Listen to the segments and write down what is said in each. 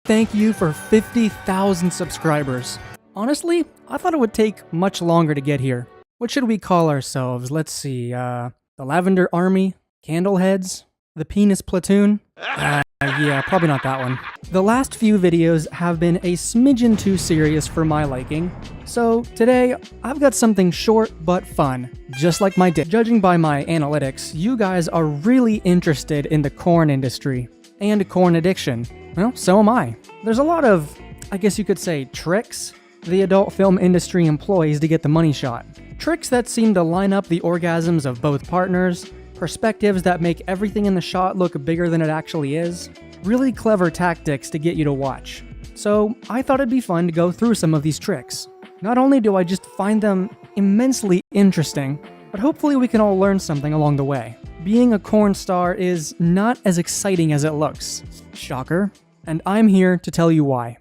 thank you for 50,000 subscribers. Honestly, I thought it would take much longer to get here. What should we call ourselves? Let's see, the Lavender Army? Candleheads? The Penis Platoon? Yeah, probably not that one. The last few videos have been a smidgen too serious for my liking, so today I've got something short but fun, just like my dick. Judging by my analytics, you guys are really interested in the corn industry and corn addiction. Well, so am I. There's a lot of, I guess you could say, tricks the adult film industry employs to get the money shot. Tricks that seem to line up the orgasms of both partners, perspectives that make everything in the shot look bigger than it actually is. Really clever tactics to get you to watch. So I thought it'd be fun to go through some of these tricks. Not only do I just find them immensely interesting, but hopefully we can all learn something along the way. Being a corn star is not as exciting as it looks. Shocker. And I'm here to tell you why.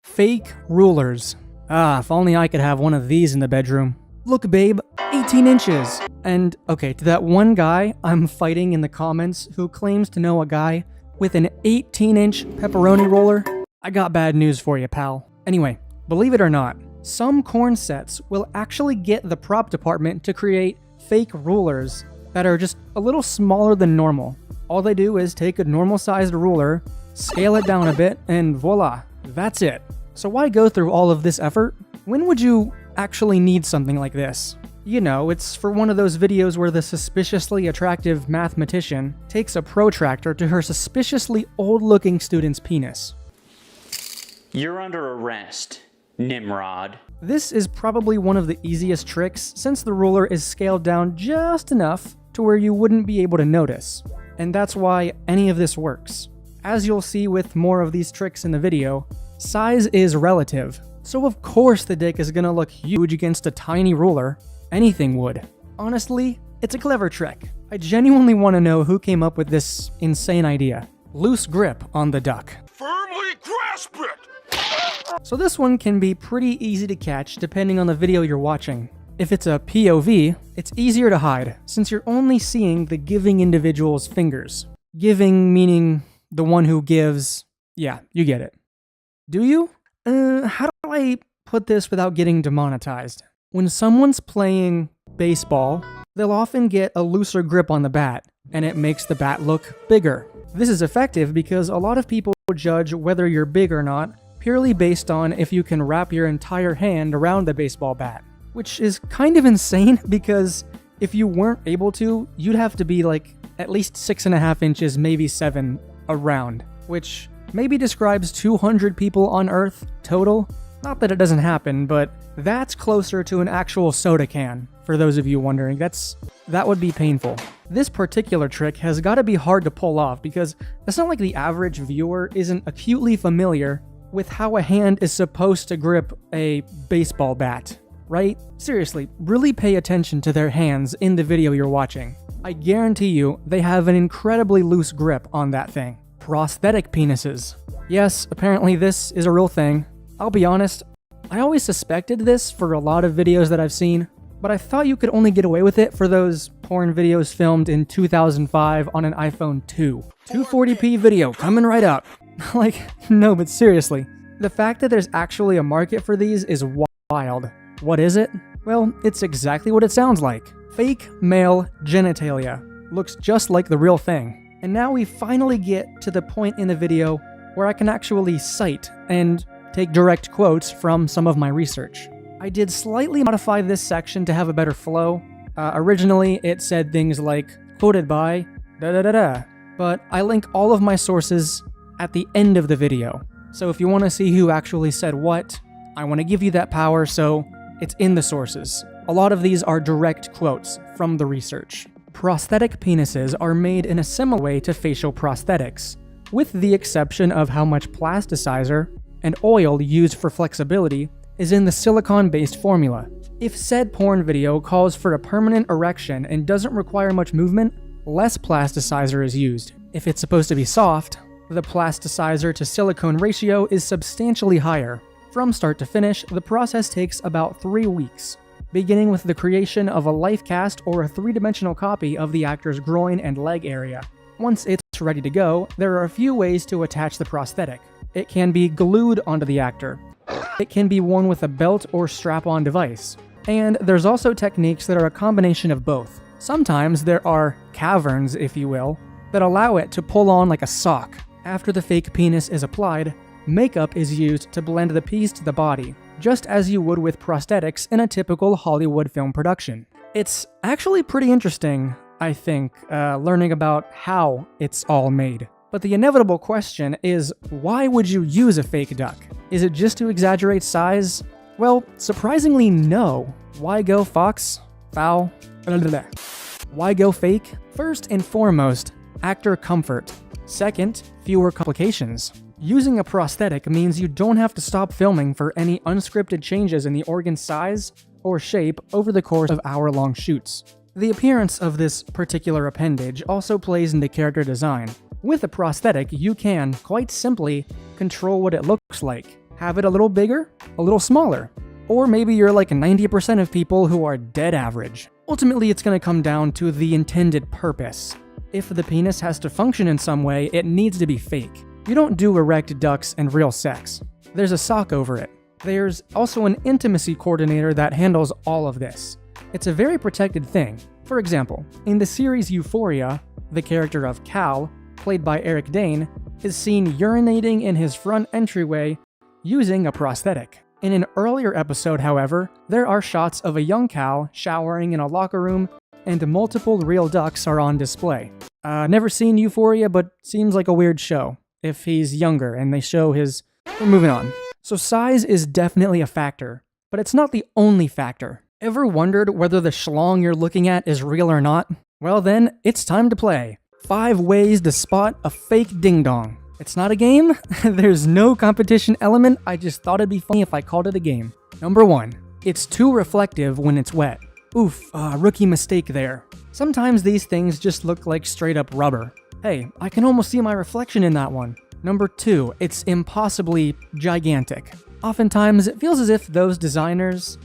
Fake rulers. If only I could have one of these in the bedroom. Look, babe, 18 inches. And, okay, to that one guy I'm fighting in the comments who claims to know a guy with an 18-inch pepperoni roller, I got bad news for you, pal. Anyway, believe it or not, some corn sets will actually get the prop department to create fake rulers that are just a little smaller than normal. All they do is take a normal-sized ruler, scale it down a bit, and voila, that's it. So why go through all of this effort? When would you actually need something like this? You know, it's for one of those videos where the suspiciously attractive mathematician takes a protractor to her suspiciously old-looking student's penis. You're under arrest, Nimrod. This is probably one of the easiest tricks since the ruler is scaled down just enough to where you wouldn't be able to notice. And that's why any of this works. As you'll see with more of these tricks in the video, size is relative. So of course the dick is gonna look huge against a tiny ruler. Anything would. Honestly, it's a clever trick. I genuinely want to know who came up with this insane idea. Loose grip on the duck. Firmly grasp it! So this one can be pretty easy to catch depending on the video you're watching. If it's a POV, it's easier to hide since you're only seeing the giving individual's fingers. Giving meaning the one who gives. Yeah, you get it. Do you? How do I put this without getting demonetized? When someone's playing baseball, they'll often get a looser grip on the bat, and it makes the bat look bigger. This is effective because a lot of people judge whether you're big or not purely based on if you can wrap your entire hand around the baseball bat, which is kind of insane because if you weren't able to, you'd have to be like at least 6.5 inches, maybe 7 around, which maybe describes 200 people on Earth total. Not that it doesn't happen, but that's closer to an actual soda can, for those of you wondering. That would be painful. This particular trick has got to be hard to pull off because it's not like the average viewer isn't acutely familiar with how a hand is supposed to grip a baseball bat, right? Seriously, really pay attention to their hands in the video you're watching. I guarantee you they have an incredibly loose grip on that thing. Prosthetic penises. Yes, apparently this is a real thing. I'll be honest, I always suspected this for a lot of videos that I've seen, but I thought you could only get away with it for those porn videos filmed in 2005 on an iPhone 2. 240p video coming right up. Like, no, but seriously, the fact that there's actually a market for these is wild. What is it? Well, it's exactly what it sounds like. Fake male genitalia. Looks just like the real thing. And now we finally get to the point in the video where I can actually cite and take direct quotes from some of my research. I did slightly modify this section to have a better flow. Originally, it said things like, quoted by, da-da-da-da, but I link all of my sources at the end of the video. So if you want to see who actually said what, I want to give you that power, so it's in the sources. A lot of these are direct quotes from the research. Prosthetic penises are made in a similar way to facial prosthetics, with the exception of how much plasticizer and oil used for flexibility is in the silicone-based formula. If said porn video calls for a permanent erection and doesn't require much movement, less plasticizer is used. If it's supposed to be soft, the plasticizer to silicone ratio is substantially higher. From start to finish, the process takes about 3 weeks. beginning with the creation of a life cast or a three-dimensional copy of the actor's groin and leg area. Once it's ready to go, there are a few ways to attach the prosthetic. It can be glued onto the actor. It can be worn with a belt or strap-on device. And there's also techniques that are a combination of both. Sometimes there are caverns, if you will, that allow it to pull on like a sock. After the fake penis is applied, makeup is used to blend the piece to the body, just as you would with prosthetics in a typical Hollywood film production. It's actually pretty interesting, I think, learning about how it's all made. But the inevitable question is, why would you use a fake duck? Is it just to exaggerate size? Well, surprisingly no. Why go fox? Foul? Why go fake? First and foremost, actor comfort. Second, fewer complications. Using a prosthetic means you don't have to stop filming for any unscripted changes in the organ's size or shape over the course of hour-long shoots. The appearance of this particular appendage also plays into character design. With a prosthetic, you can, quite simply, control what it looks like. Have it a little bigger, a little smaller. Or maybe you're like 90% of people who are dead average. Ultimately, it's going to come down to the intended purpose. If the penis has to function in some way, it needs to be fake. You don't do erect ducks and real sex. There's a sock over it. There's also an intimacy coordinator that handles all of this. It's a very protected thing. For example, in the series Euphoria, the character of Cal, played by Eric Dane, is seen urinating in his front entryway using a prosthetic. In an earlier episode, however, there are shots of a young Cal showering in a locker room and multiple real ducks are on display. Never seen Euphoria, but seems like a weird show. If he's younger and they show his... We're moving on. So size is definitely a factor, but it's not the only factor. Ever wondered whether the schlong you're looking at is real or not? Well then, it's time to play. 5 ways to spot a fake ding-dong. It's not a game, there's no competition element, I just thought it'd be funny if I called it a game. Number 1. It's too reflective when it's wet. Oof, rookie mistake there. Sometimes these things just look like straight up rubber. Hey, I can almost see my reflection in that one. Number 2, it's impossibly gigantic. Oftentimes, it feels as if those designers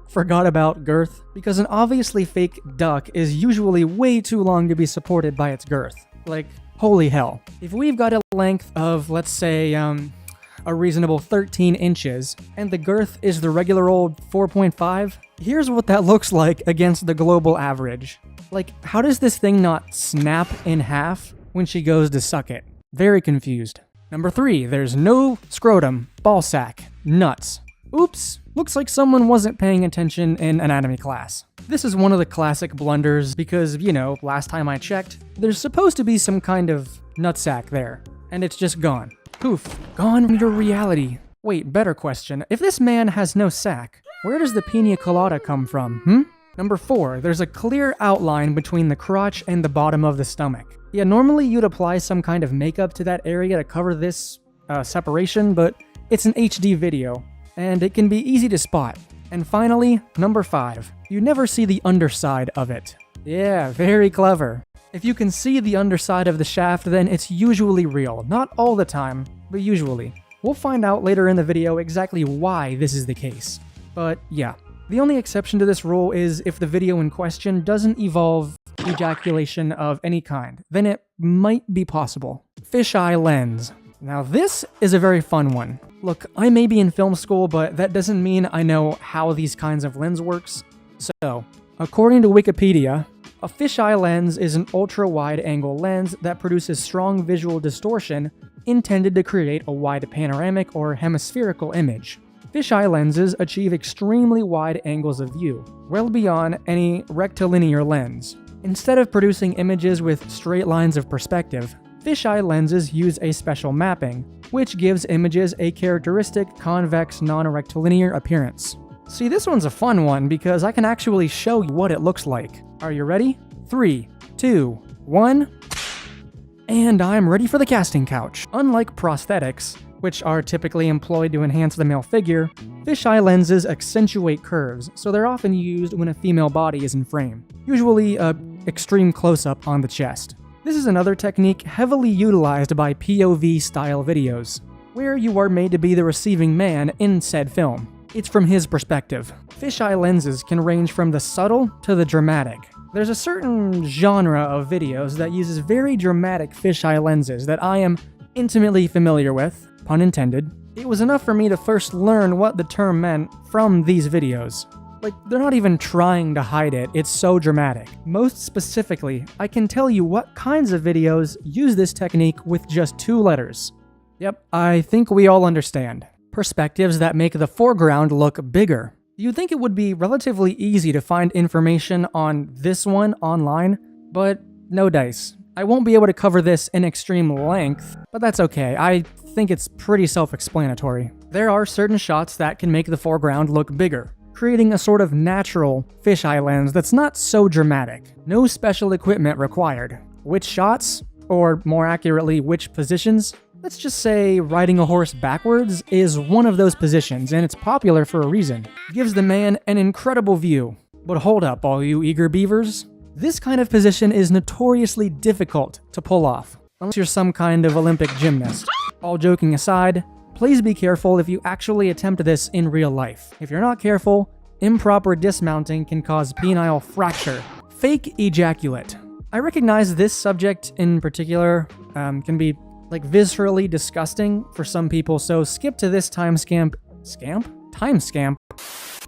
forgot about girth, because an obviously fake duck is usually way too long to be supported by its girth. Like, holy hell. If we've got a length of, let's say, a reasonable 13 inches, and the girth is the regular old 4.5, here's what that looks like against the global average. Like, how does this thing not snap in half when she goes to suck it? Very confused. Number 3, there's no scrotum, ballsack, nuts. Oops, looks like someone wasn't paying attention in anatomy class. This is one of the classic blunders because, you know, last time I checked, there's supposed to be some kind of nutsack there, and it's just gone. Poof, gone from your reality. Wait, better question. If this man has no sack, where does the pina colada come from, Number 4, there's a clear outline between the crotch and the bottom of the stomach. Yeah, normally you'd apply some kind of makeup to that area to cover this separation, but it's an HD video, and it can be easy to spot. And finally, number 5, you never see the underside of it. Yeah, very clever. If you can see the underside of the shaft, then it's usually real. Not all the time, but usually. We'll find out later in the video exactly why this is the case. But yeah, the only exception to this rule is if the video in question doesn't involve ejaculation of any kind, then it might be possible. Fisheye lens. Now this is a very fun one. Look, I may be in film school, but that doesn't mean I know how these kinds of lens works. So, according to Wikipedia, a fisheye lens is an ultra-wide-angle lens that produces strong visual distortion intended to create a wide panoramic or hemispherical image. Fisheye lenses achieve extremely wide angles of view, well beyond any rectilinear lens. Instead of producing images with straight lines of perspective, fisheye lenses use a special mapping, which gives images a characteristic convex non-rectilinear appearance. See, this one's a fun one because I can actually show you what it looks like. Are you ready? 3, 2, 1... And I'm ready for the casting couch. Unlike prosthetics, which are typically employed to enhance the male figure, fisheye lenses accentuate curves, so they're often used when a female body is in frame, usually an extreme close-up on the chest. This is another technique heavily utilized by POV-style videos, where you are made to be the receiving man in said film. it's from his perspective. Fisheye lenses can range from the subtle to the dramatic. There's a certain genre of videos that uses very dramatic fisheye lenses that I am intimately familiar with, pun intended. It was enough for me to first learn what the term meant from these videos. Like, they're not even trying to hide it, it's so dramatic. Most specifically, I can tell you what kinds of videos use this technique with just 2 letters. Yep, I think we all understand. Perspectives that make the foreground look bigger. You'd think it would be relatively easy to find information on this one online, but no dice. I won't be able to cover this in extreme length, but that's okay. I think it's pretty self-explanatory. There are certain shots that can make the foreground look bigger, creating a sort of natural fisheye lens that's not so dramatic. No special equipment required. Which shots, or more accurately, which positions? Let's just say riding a horse backwards is one of those positions, and it's popular for a reason. It gives the man an incredible view. But hold up, all you eager beavers. This kind of position is notoriously difficult to pull off, unless you're some kind of Olympic gymnast. All joking aside, please be careful if you actually attempt this in real life. If you're not careful, improper dismounting can cause penile fracture. Fake ejaculate. I recognize this subject in particular can be viscerally disgusting for some people, so skip to this timestamp.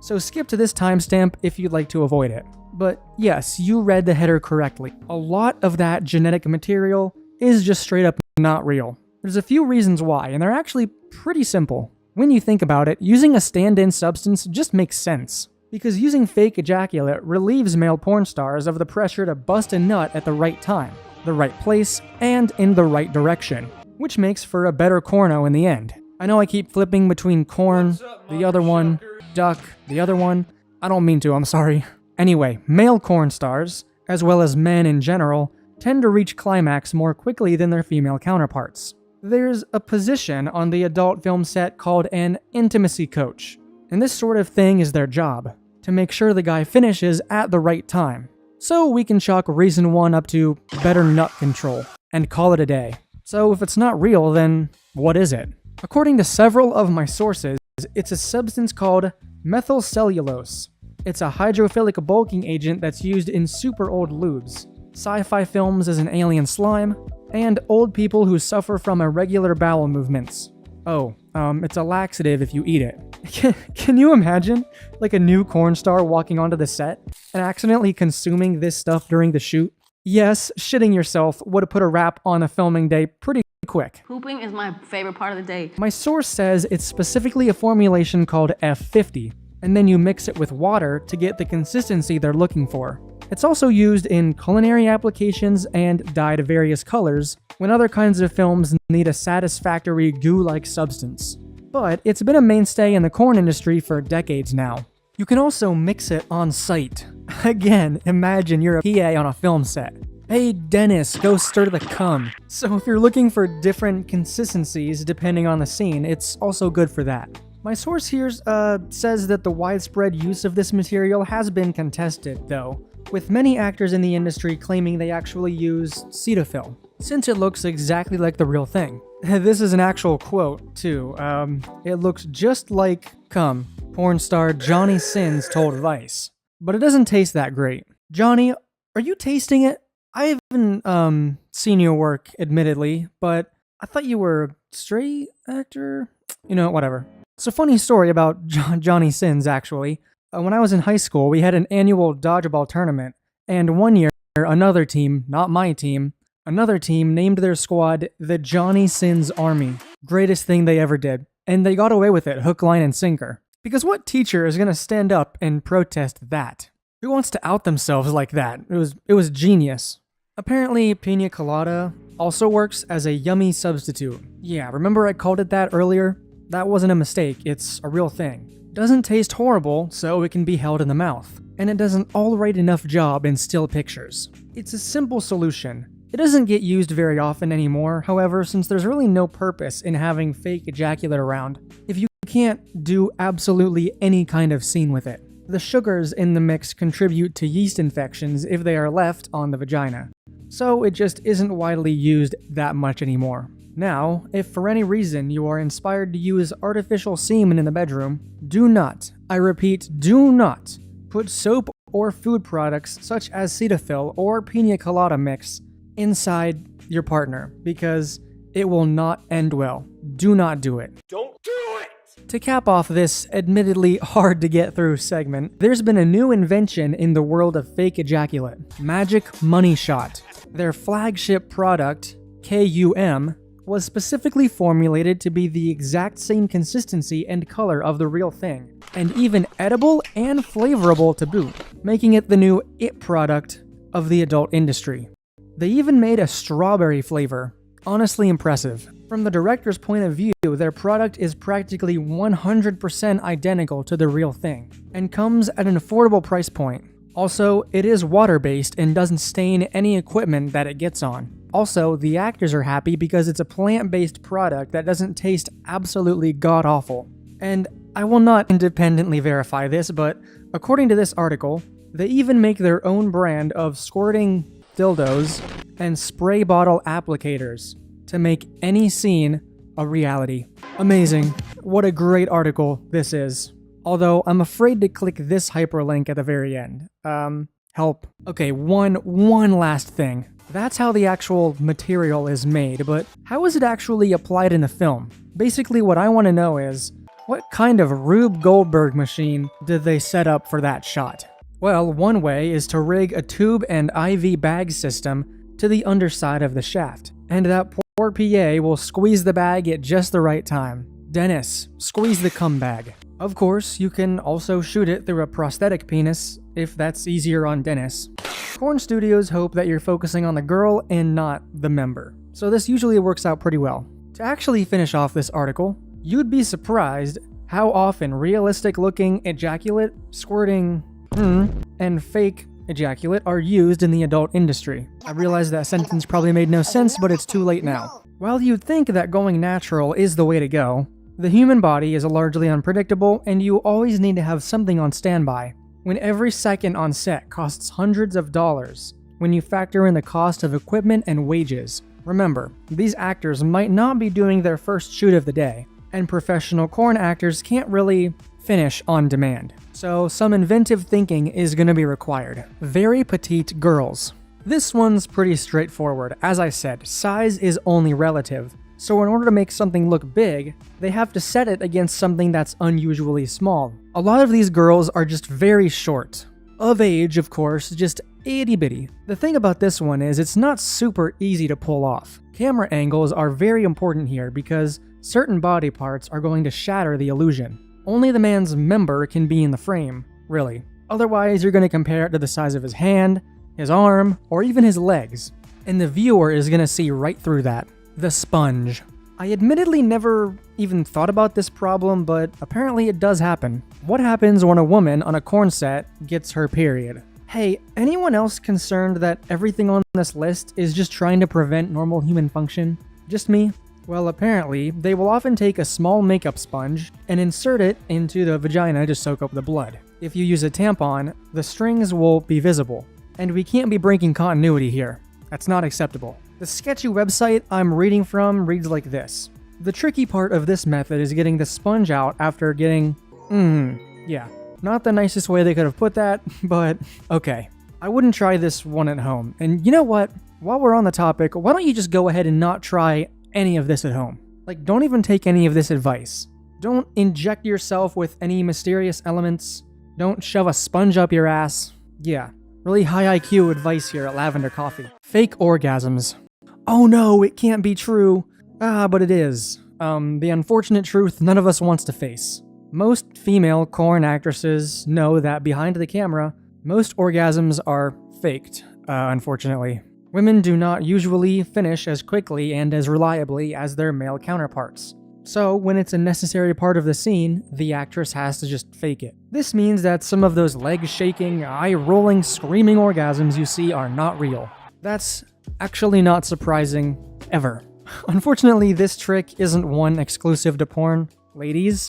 So skip to this timestamp if you'd like to avoid it. But yes, you read the header correctly. A lot of that genetic material is just straight up not real. There's a few reasons why, and they're actually pretty simple. When you think about it, using a stand-in substance just makes sense. Because using fake ejaculate relieves male porn stars of the pressure to bust a nut at the right time, the right place, and in the right direction, which makes for a better corno in the end. I know I keep flipping between corn, the other one, duck, the other one. I don't mean to, I'm sorry. Anyway, male porn stars, as well as men in general, tend to reach climax more quickly than their female counterparts. There's a position on the adult film set called an intimacy coach, and this sort of thing is their job, to make sure the guy finishes at the right time. So we can chalk reason 1 up to better nut control, and call it a day. So if it's not real, then what is it? According to several of my sources, it's a substance called methylcellulose. It's a hydrophilic bulking agent that's used in super old lubes, sci-fi films as an alien slime, and old people who suffer from irregular bowel movements. It's a laxative if you eat it. Can you imagine, a new corn star walking onto the set and accidentally consuming this stuff during the shoot? Yes, shitting yourself would have put a wrap on a filming day pretty quick. Pooping is my favorite part of the day. My source says it's specifically a formulation called F50, and then you mix it with water to get the consistency they're looking for. It's also used in culinary applications and dyed various colors when other kinds of films need a satisfactory goo-like substance. But it's been a mainstay in the corn industry for decades now. You can also mix it on site. Again, imagine you're a PA on a film set. Hey Dennis, go stir the cum. So if you're looking for different consistencies depending on the scene, it's also good for that. My source here says that the widespread use of this material has been contested, though, with many actors in the industry claiming they actually use Cetaphil, since it looks exactly like the real thing. This is an actual quote, too. It looks just like cum, porn star Johnny Sins told Vice. But it doesn't taste that great. Johnny, are you tasting it? I haven't seen your work, admittedly, but I thought you were a straight actor? Whatever. It's a funny story about Johnny Sins, actually. When I was in high school, we had an annual dodgeball tournament, and one year, another team, not my team, another team named their squad the Johnny Sins Army. Greatest thing they ever did. And they got away with it, hook, line, and sinker. Because what teacher is going to stand up and protest that? Who wants to out themselves like that? It was genius. Apparently, pina colada also works as a yummy substitute. Yeah, remember I called it that earlier? That wasn't a mistake, it's a real thing. Doesn't taste horrible, so it can be held in the mouth. And it does an alright enough job in still pictures. It's a simple solution. It doesn't get used very often anymore, however, since there's really no purpose in having fake ejaculate around if you can't do absolutely any kind of scene with it. The sugars in the mix contribute to yeast infections if they are left on the vagina. So it just isn't widely used that much anymore. Now, if for any reason you are inspired to use artificial semen in the bedroom, do not, I repeat, do not, put soap or food products such as Cetaphil or Pina Colada mix inside your partner, because it will not end well. Do not do it. Don't do it! To cap off this admittedly hard to get through segment, there's been a new invention in the world of fake ejaculate: Magic Money Shot. Their flagship product, KUM, was specifically formulated to be the exact same consistency and color of the real thing, and even edible and flavorable to boot, making it the new IT product of the adult industry. They even made a strawberry flavor. Honestly impressive. From the director's point of view, their product is practically 100% identical to the real thing, and comes at an affordable price point. Also, it is water-based and doesn't stain any equipment that it gets on. Also, the actors are happy because it's a plant-based product that doesn't taste absolutely god-awful. And I will not independently verify this, but according to this article, they even make their own brand of squirting dildos and spray bottle applicators to make any scene a reality. Amazing. What a great article this is. Although I'm afraid to click this hyperlink at the very end. Help. Okay, one last thing. That's how the actual material is made, but how is it actually applied in the film? Basically, what I want to know is, what kind of Rube Goldberg machine did they set up for that shot? Well, one way is to rig a tube and IV bag system to the underside of the shaft, and that poor PA will squeeze the bag at just the right time. Dennis, squeeze the cum bag. Of course, you can also shoot it through a prosthetic penis, if that's easier on Dennis. Porn studios hope that you're focusing on the girl and not the member, so this usually works out pretty well. To actually finish off this article, you'd be surprised how often realistic-looking ejaculate, squirting, and fake ejaculate are used in the adult industry. I realize that sentence probably made no sense, but it's too late now. While you'd think that going natural is the way to go, the human body is largely unpredictable, and you always need to have something on standby. When every second on set costs hundreds of dollars, when you factor in the cost of equipment and wages. Remember, these actors might not be doing their first shoot of the day, and professional corn actors can't really finish on demand. So some inventive thinking is going to be required. Very petite girls. This one's pretty straightforward. As I said, size is only relative. So in order to make something look big, they have to set it against something that's unusually small. A lot of these girls are just very short. Of age, of course, just itty bitty. The thing about this one is it's not super easy to pull off. Camera angles are very important here because certain body parts are going to shatter the illusion. Only the man's member can be in the frame, really. Otherwise, you're going to compare it to the size of his hand, his arm, or even his legs. And the viewer is going to see right through that. The sponge. I admittedly never even thought about this problem, but apparently it does happen. What happens when a woman on a corn set gets her period? Hey, anyone else concerned that everything on this list is just trying to prevent normal human function? Just me? Well, apparently, they will often take a small makeup sponge and insert it into the vagina to soak up the blood. If you use a tampon, the strings will be visible. And we can't be breaking continuity here. That's not acceptable. The sketchy website I'm reading from reads like this. The tricky part of this method is getting the sponge out after getting... yeah. Not the nicest way they could have put that, but okay. I wouldn't try this one at home. And you know what? While we're on the topic, why don't you just go ahead and not try any of this at home? Like, don't even take any of this advice. Don't inject yourself with any mysterious elements. Don't shove a sponge up your ass. Yeah. Really high IQ advice here at Lavender Coffee. Fake orgasms. Oh no, it can't be true. But it is. The unfortunate truth none of us wants to face. Most female corn actresses know that behind the camera, most orgasms are faked, unfortunately. Women do not usually finish as quickly and as reliably as their male counterparts. So, when it's a necessary part of the scene, the actress has to just fake it. This means that some of those leg-shaking, eye-rolling, screaming orgasms you see are not real. That's actually not surprising, ever. Unfortunately, this trick isn't one exclusive to porn. Ladies,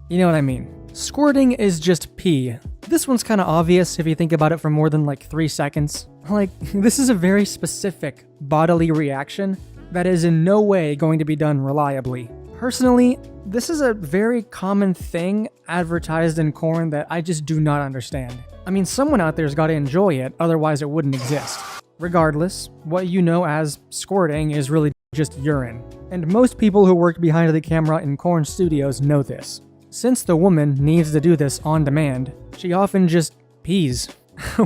you know what I mean. Squirting is just pee. This one's kinda obvious if you think about it for more than like 3 seconds. Like, this is a very specific bodily reaction that is in no way going to be done reliably. Personally, this is a very common thing advertised in corn that I just do not understand. I mean, someone out there's got to enjoy it, otherwise it wouldn't exist. Regardless, what you know as squirting is really just urine. And most people who work behind the camera in corn studios know this. Since the woman needs to do this on demand, she often just pees.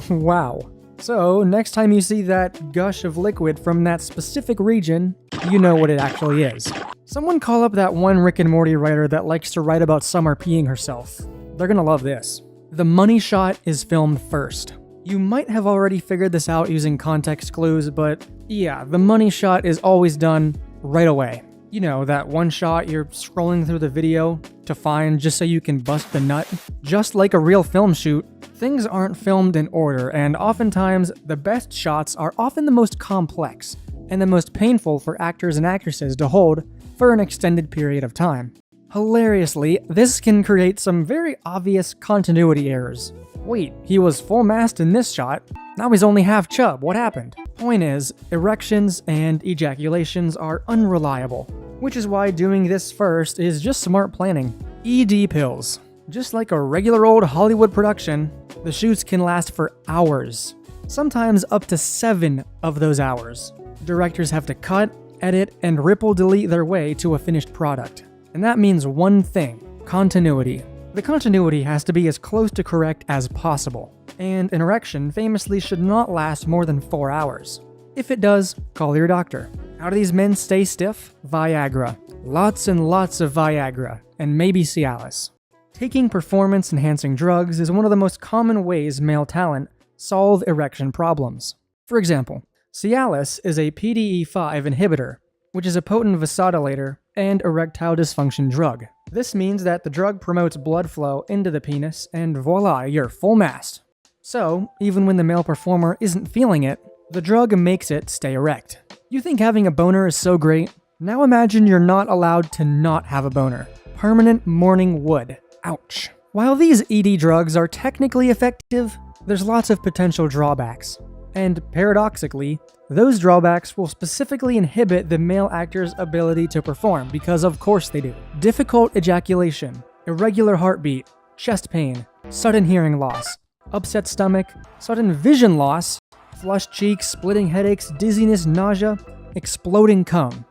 Wow. So, next time you see that gush of liquid from that specific region, you know what it actually is. Someone call up that one Rick and Morty writer that likes to write about Summer peeing herself. They're gonna love this. The money shot is filmed first. You might have already figured this out using context clues, but yeah, the money shot is always done right away. You know, that one shot you're scrolling through the video to find just so you can bust the nut. Just like a real film shoot, things aren't filmed in order, and oftentimes the best shots are often the most complex and the most painful for actors and actresses to hold for an extended period of time. Hilariously, this can create some very obvious continuity errors. Wait, he was full mast in this shot, now he's only half chub, what happened? Point is, erections and ejaculations are unreliable, which is why doing this first is just smart planning. ED pills. Just like a regular old Hollywood production, the shoots can last for hours, sometimes up to 7 of those hours. Directors have to cut, edit, and ripple delete their way to a finished product. And that means one thing: continuity. The continuity has to be as close to correct as possible, and an erection famously should not last more than 4 hours. If it does, call your doctor. How do these men stay stiff? Viagra. Lots and lots of Viagra, and maybe Cialis. Taking performance-enhancing drugs is one of the most common ways male talent solve erection problems. For example, Cialis is a PDE5 inhibitor, which is a potent vasodilator and erectile dysfunction drug. This means that the drug promotes blood flow into the penis, and voila, you're full mast. So, even when the male performer isn't feeling it, the drug makes it stay erect. You think having a boner is so great? Now imagine you're not allowed to not have a boner. Permanent morning wood. Ouch. While these ED drugs are technically effective, there's lots of potential drawbacks. And paradoxically, those drawbacks will specifically inhibit the male actor's ability to perform, because of course they do. Difficult ejaculation, irregular heartbeat, chest pain, sudden hearing loss, upset stomach, sudden vision loss, flushed cheeks, splitting headaches, dizziness, nausea, exploding cum.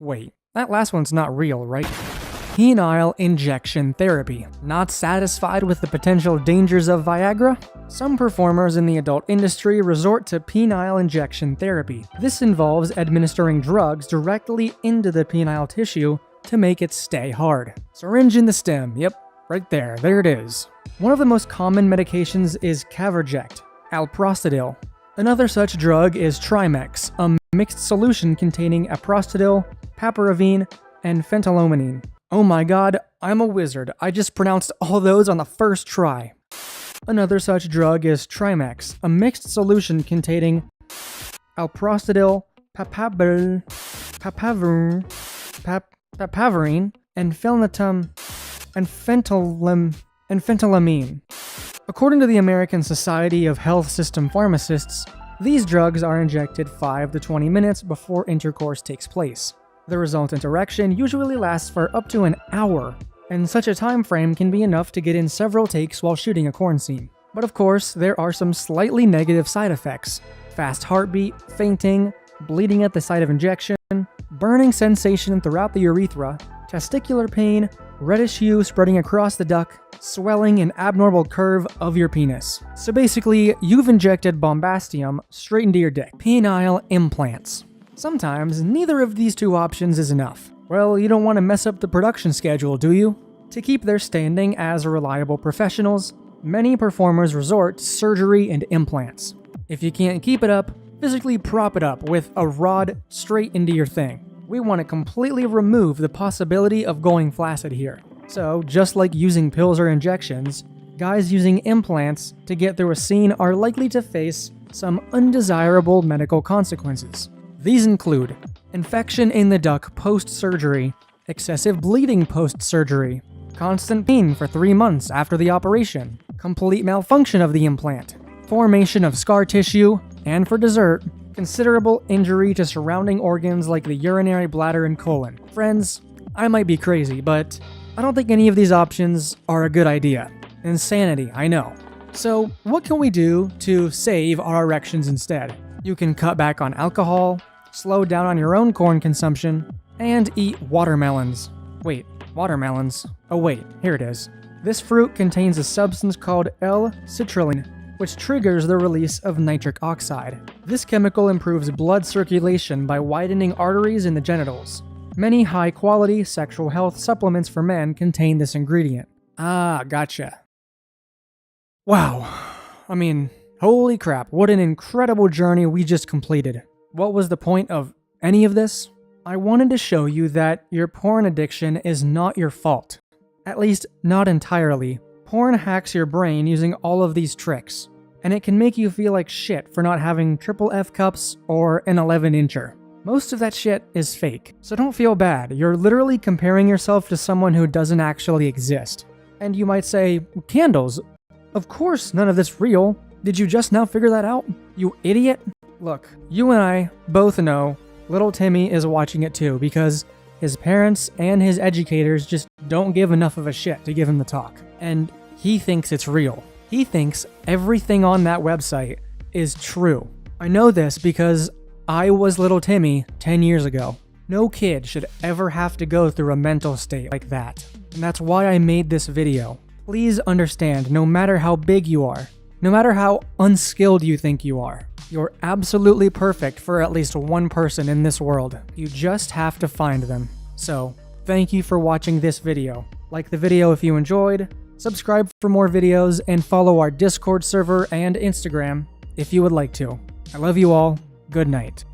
Wait, that last one's not real, right? Penile injection therapy. Not satisfied with the potential dangers of Viagra? Some performers in the adult industry resort to penile injection therapy. This involves administering drugs directly into the penile tissue to make it stay hard. Syringe in the stem, yep, right there it is. One of the most common medications is Caverject, alprostadil. Another such drug is Trimex, a mixed solution containing aprostadil, paparavine, and phentylamine. Oh my god, I'm a wizard. I just pronounced all those on the first try. Another such drug is Trimex, a mixed solution containing alprostadil, papaverine, and phentylamine. According to the American Society of Health System Pharmacists, these drugs are injected 5 to 20 minutes before intercourse takes place. The resultant erection usually lasts for up to an hour, and such a time frame can be enough to get in several takes while shooting a corn scene. But of course, there are some slightly negative side effects: fast heartbeat, fainting, bleeding at the site of injection, burning sensation throughout the urethra, testicular pain, reddish hue spreading across the duct, swelling and abnormal curve of your penis. So basically, you've injected bombastium straight into your dick. Penile implants. Sometimes, neither of these two options is enough. Well, you don't want to mess up the production schedule, do you? To keep their standing as reliable professionals, many performers resort to surgery and implants. If you can't keep it up, physically prop it up with a rod straight into your thing. We want to completely remove the possibility of going flaccid here. So, just like using pills or injections, guys using implants to get through a scene are likely to face some undesirable medical consequences. These include infection in the duct post-surgery, excessive bleeding post-surgery, constant pain for 3 months after the operation, complete malfunction of the implant, formation of scar tissue, and for dessert, considerable injury to surrounding organs like the urinary bladder and colon. Friends, I might be crazy, but I don't think any of these options are a good idea. Insanity, I know. So, what can we do to save our erections instead? You can cut back on alcohol, slow down on your own corn consumption, and eat watermelons. Wait, watermelons? Oh wait, here it is. This fruit contains a substance called L-citrulline, which triggers the release of nitric oxide. This chemical improves blood circulation by widening arteries in the genitals. Many high-quality sexual health supplements for men contain this ingredient. Ah, gotcha. Wow. I mean, holy crap, what an incredible journey we just completed. What was the point of any of this? I wanted to show you that your porn addiction is not your fault. At least, not entirely. Porn hacks your brain using all of these tricks, and it can make you feel like shit for not having triple F cups or an 11-incher. Most of that shit is fake, so don't feel bad. You're literally comparing yourself to someone who doesn't actually exist. And you might say, candles? Of course none of this real. Did you just now figure that out? You idiot? Look, you and I both know little Timmy is watching it too because his parents and his educators just don't give enough of a shit to give him the talk. And he thinks it's real. He thinks everything on that website is true. I know this because I was little Timmy 10 years ago. No kid should ever have to go through a mental state like that. And that's why I made this video. Please understand, no matter how big you are, no matter how unskilled you think you are, you're absolutely perfect for at least one person in this world. You just have to find them. So, thank you for watching this video. Like the video if you enjoyed, subscribe for more videos, and follow our Discord server and Instagram if you would like to. I love you all. Good night.